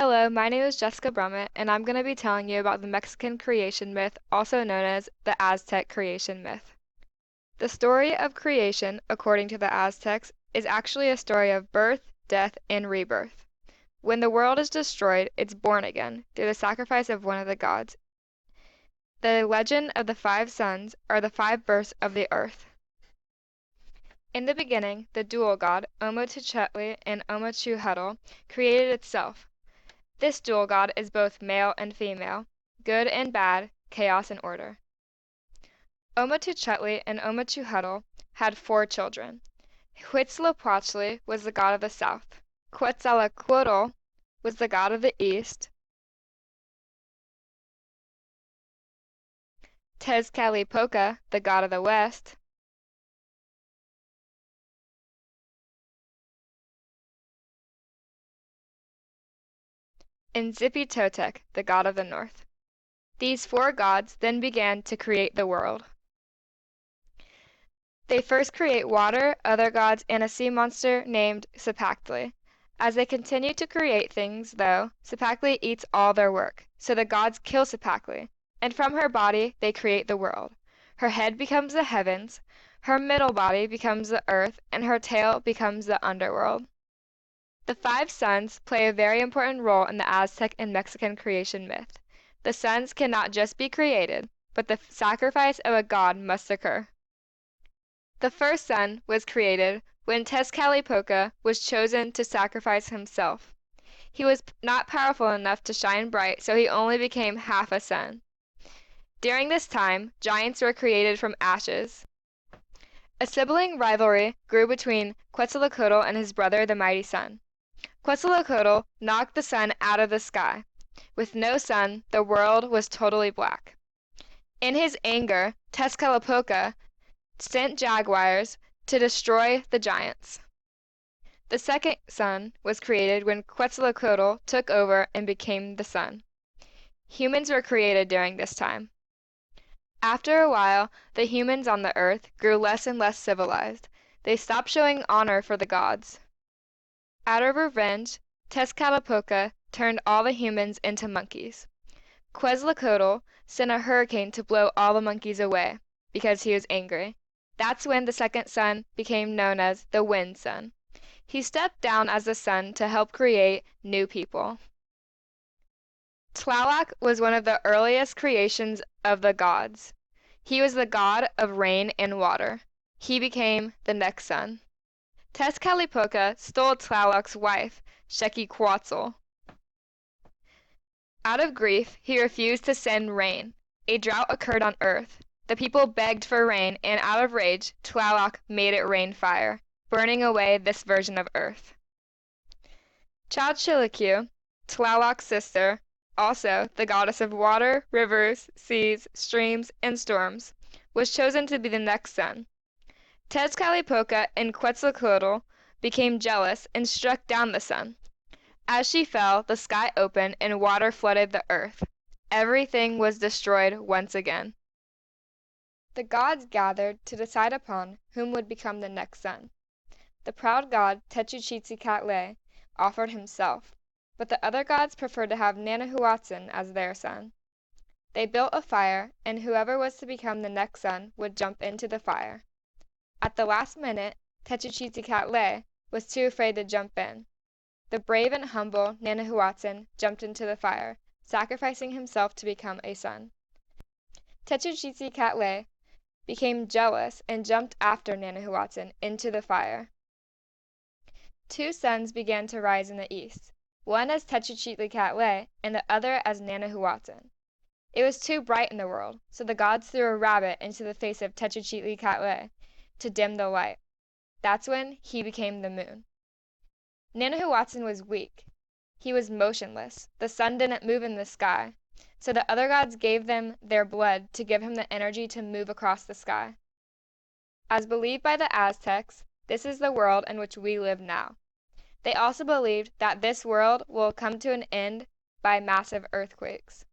Hello, my name is Jessica Brumit, and I'm going to be telling you about the Mexican creation myth, also known as the Aztec creation myth. The story of creation, according to the Aztecs, is actually a story of birth, death, and rebirth. When the world is destroyed, it's born again through the sacrifice of one of the gods. The legend of the five suns are the five births of the earth. In the beginning, the dual god, Omotuchetli and Omochuhetl, created itself. This dual god is both male and female, good and bad, chaos and order. Omotuchetli and Omochuhetl had 4 children. Huitzilopochtli was the god of the south. Quetzalcoatl was the god of the east. Tezcatlipoca, the god of the west. And Zipitotec, the god of the north. These 4 gods then began to create the world. They first create water, other gods, and a sea monster named Cipactli. As they continue to create things, though, Cipactli eats all their work, so the gods kill Cipactli, and from her body they create the world. Her head becomes the heavens, her middle body becomes the earth, and her tail becomes the underworld. The 5 suns play a very important role in the Aztec and Mexican creation myth. The suns cannot just be created, but the sacrifice of a god must occur. The first sun was created when Tezcatlipoca was chosen to sacrifice himself. He was not powerful enough to shine bright, so he only became half a sun. During this time, giants were created from ashes. A sibling rivalry grew between Quetzalcoatl and his brother, the mighty sun. Quetzalcoatl knocked the sun out of the sky. With no sun, the world was totally black. In his anger, Tezcatlipoca sent jaguars to destroy the giants. The second sun was created when Quetzalcoatl took over and became the sun. Humans were created during this time. After a while, the humans on the earth grew less and less civilized. They stopped showing honor for the gods. Out of revenge, Tezcatlipoca turned all the humans into monkeys. Quetzalcoatl sent a hurricane to blow all the monkeys away because he was angry. That's when the second sun became known as the Wind Sun. He stepped down as the sun to help create new people. Tlaloc was one of the earliest creations of the gods. He was the god of rain and water. He became the next sun. Tezcatlipoca stole Tlaloc's wife, Quetzalcoatl. Out of grief, he refused to send rain. A drought occurred on earth. The people begged for rain, and out of rage, Tlaloc made it rain fire, burning away this version of earth. Chowchilicu, Tlaloc's sister, also the goddess of water, rivers, seas, streams, and storms, was chosen to be the next sun. Tezcatlipoca and Quetzalcoatl became jealous and struck down the sun. As she fell, the sky opened and water flooded the earth. Everything was destroyed once again. The gods gathered to decide upon whom would become the next sun. The proud god Techuchitlicatli offered himself, but the other gods preferred to have Nanahuatzin as their son. They built a fire, and whoever was to become the next sun would jump into the fire. At the last minute, Techuchitlicatli was too afraid to jump in. The brave and humble Nanahuatzin jumped into the fire, sacrificing himself to become a sun. Techuchitlicatli became jealous and jumped after Nanahuatzin into the fire. 2 suns began to rise in the east, one as Techuchitlicatli and the other as Nanahuatzin. It was too bright in the world, so the gods threw a rabbit into the face of Techuchitlicatli to dim the light. That's when he became the moon. Nanahuatzin was weak. He was motionless. The sun didn't move in the sky, so the other gods gave them their blood to give him the energy to move across the sky. As believed by the Aztecs, this is the world in which we live now. They also believed that this world will come to an end by massive earthquakes.